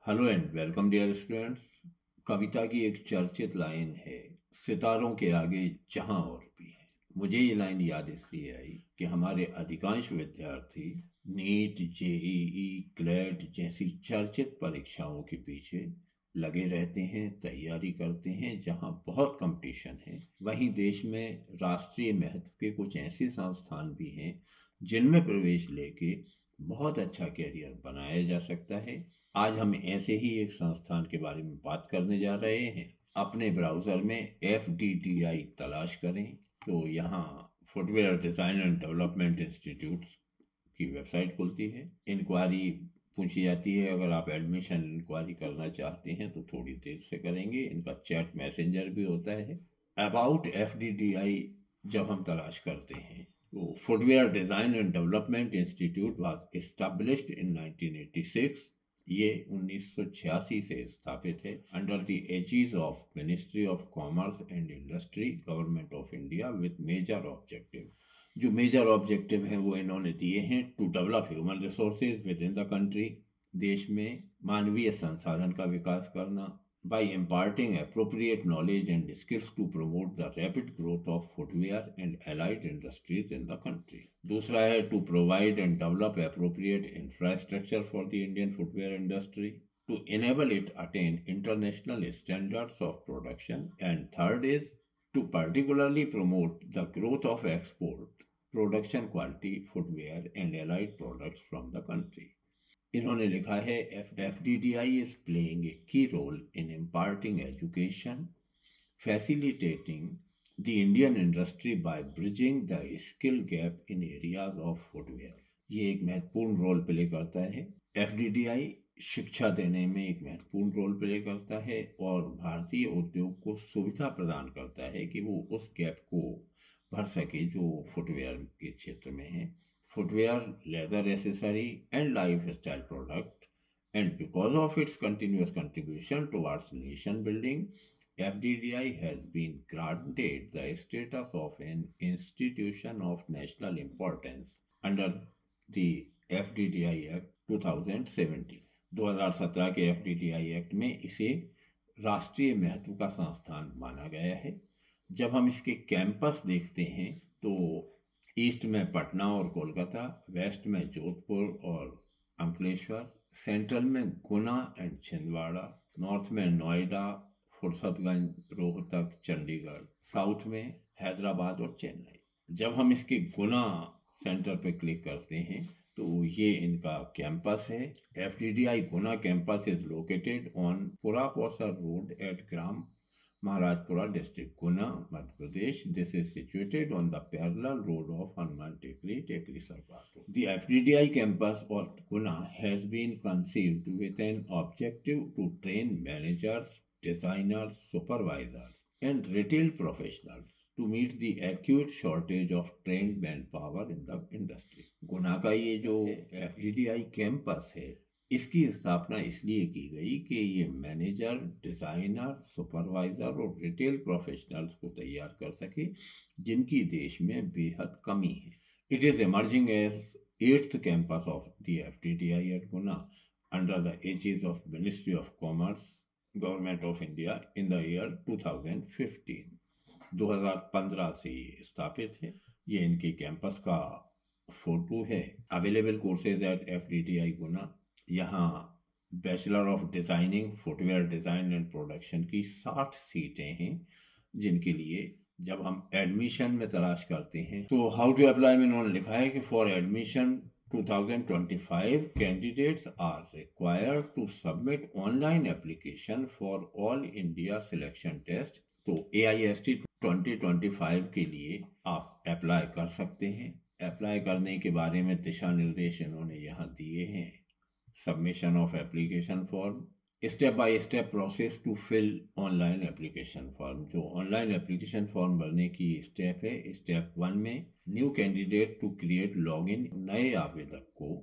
Hello and welcome dear students. कविता की एक चर्चित लाइन है, सितारों के आगे जहां और भी है। मुझे ये लाइन याद इसलिए आई कि हमारे अधिकांश विद्यार्थी नीट, जेईई, क्लेट जैसी चर्चित परीक्षाओं के पीछे लगे रहते हैं, तैयारी करते हैं जहां बहुत कंपटीशन है। वहीं देश में राष्ट्रीय महत्व के कुछ ऐसे संस्थान भी हैं जिनमें प्रवेश लेके बहुत अच्छा करियर बनाया जा सकता है। आज हम ऐसे ही एक संस्थान के बारे में बात करने जा रहे हैं। अपने ब्राउज़र में FDDI तलाश करें तो यहाँ footwear design and development institute की वेबसाइट खुलती है। इंक्वायरी पूछी जाती है। अगर आप एडमिशन इंक्वायरी करना चाहते हैं तो थोड़ी देर से करेंगे। इनका चैट मैसेंजर भी होता है। अबाउट FDDI जब हम तलाश करते हैं तो footwear design and development institute was established in 1986। ये 1986 से स्थापित है under the aegis of ministry of commerce and industry, government of India, with major objective. जो मेजर ऑब्जेक्टिव हैं वो इन्होंने दिए हैं: to develop human resources within the country, देश में मानवीय संसाधन का विकास करना, by imparting appropriate knowledge and skills to promote the rapid growth of footwear and allied industries in the country. दूसरा है to provide and develop appropriate infrastructure for the Indian footwear industry to enable it attain international standards of production. And third is to particularly promote the growth of export, production quality footwear and allied products from the country. इन्होंने लिखा है FDDI is playing a key role in imparting education, facilitating the Indian industry by bridging the skill gap in areas of footwear. ये एक महत्वपूर्ण role play करता है। FDDI शिक्षा देने में एक महत्वपूर्ण रोल प्ले करता है और भारतीय उद्योग को सुविधा प्रदान करता है कि वो उस गैप को भर सके जो फुटवेयर के क्षेत्र में है। Footwear, leather accessory and lifestyle product, and because of its continuous contribution towards nation building, FDDI has been granted the status of an institution of national importance under the FDDI Act 2017। 2017 के FDDI act में इसे राष्ट्रीय महत्व का संस्थान माना गया है। जब हम इसके कैंपस देखते हैं तो ईस्ट में पटना और कोलकाता, वेस्ट में जोधपुर और अंकलेश्वर, सेंट्रल में गुना एंड छिंदवाड़ा, नॉर्थ में नोएडा, फुर्सतगंज, रोहतक, चंडीगढ़, साउथ में हैदराबाद और चेन्नई। जब हम इसके गुना सेंटर पे क्लिक करते हैं तो ये इनका कैंपस है। FDDI Guna campus is located on Puraposar road at ग्राम Maharajpura district, Guna, Madhya Pradesh. This is situated on the parallel road of Hanuman Tekri, Tekri Sarkar Road. The FDDI campus of Guna has been conceived with an objective to train managers, designers, supervisors, and retail professionals to meet the acute shortage of trained manpower in the industry. Guna का ये जो FDDI campus है इसकी स्थापना इसलिए की गई कि ये मैनेजर, डिज़ाइनर, सुपरवाइज़र और रिटेल प्रोफेशनल्स को तैयार कर सके जिनकी देश में बेहद कमी है। It is emerging as 8th campus of the FDDI at Guna under the aegis of Ministry of Commerce, Government of India in the year 2015। 2015 से ये स्थापित है। ये इनके कैंपस का फोटो है। Available courses eight FDDI Guna। यहाँ bachelor of designing, footwear design and production की 60 सीटें हैं जिनके लिए जब हम एडमिशन में तलाश करते हैं तो हाउ टू अप्लाई में उन्होंने लिखा है कि for admission 2025 candidates are required to submit online application for all India selection test. तो AIST 2025 के लिए आप अप्लाई कर सकते हैं। अप्लाई करने के बारे में दिशा निर्देश इन्होंने यहाँ दिए हैं। Submission of application form, step by step process to fill online application form. जो ऑनलाइन एप्लीकेशन फॉर्म भरने की स्टेप है, स्टेप 1 में new candidate to create login, नए आवेदक को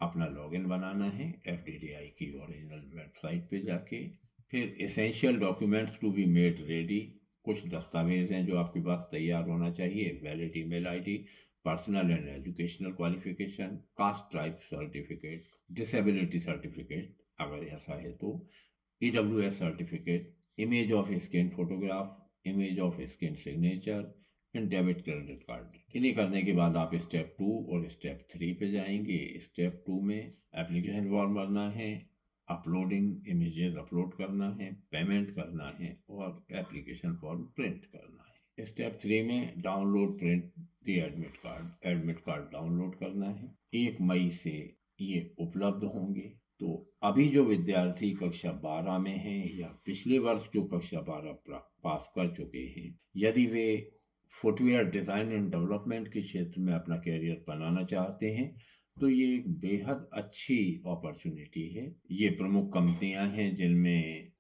अपना लॉगिन बनाना है FDDI की ओरिजिनल वेबसाइट पे जाके। फिर essential documents to be made ready, कुछ दस्तावेज हैं जो आपके पास तैयार होना चाहिए। Valid email ID, personal and educational qualification, caste type certificate, disability certificate, अगर ऐसा है तो EWS certificate, image of scan photograph, image of scan signature and debit credit card. इन्हें करने के बाद आप स्टेप 2 और स्टेप 3 पे जाएंगे। स्टेप 2 में एप्लीकेशन फॉर्म भरना है, अपलोडिंग इमेजेस अपलोड करना है, पेमेंट करना है और एप्लीकेशन फॉर्म प्रिंट करना है। स्टेप 3 में download print the admit card download करना है। 1 मई से ये उपलब्ध होंगे। तो अभी जो विद्यार्थी कक्षा 12 में हैं या पिछले वर्ष जो कक्षा 12 पास कर चुके हैं, यदि वे फुटवेयर डिज़ाइन एंड डेवलपमेंट के क्षेत्र में अपना कैरियर बनाना चाहते हैं तो ये एक बेहद अच्छी अपॉर्चुनिटी है। ये प्रमुख कंपनियां हैं जिनमें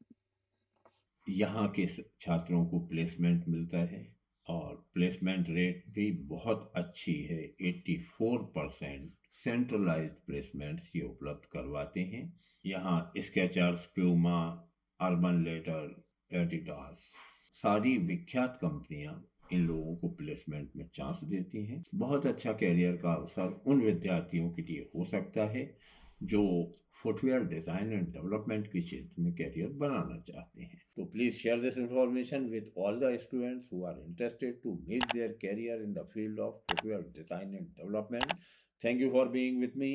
यहाँ के छात्रों को प्लेसमेंट मिलता है और प्लेसमेंट रेट भी बहुत अच्छी है। 84% सेंट्रलाइज्ड प्लेसमेंट ये उपलब्ध करवाते हैं। यहाँ स्केचर्स, प्यूमा, अर्बन लेटर, एडिडास, सारी विख्यात कंपनियां इन लोगों को प्लेसमेंट में चांस देती हैं। बहुत अच्छा कैरियर का अवसर उन विद्यार्थियों के लिए हो सकता है जो फुटवेयर डिज़ाइन एंड डेवलपमेंट के क्षेत्र में कैरियर बनाना चाहते हैं। तो please share this information with all the students who are interested to make their career in the field of footwear design and development. Thank you for being with me.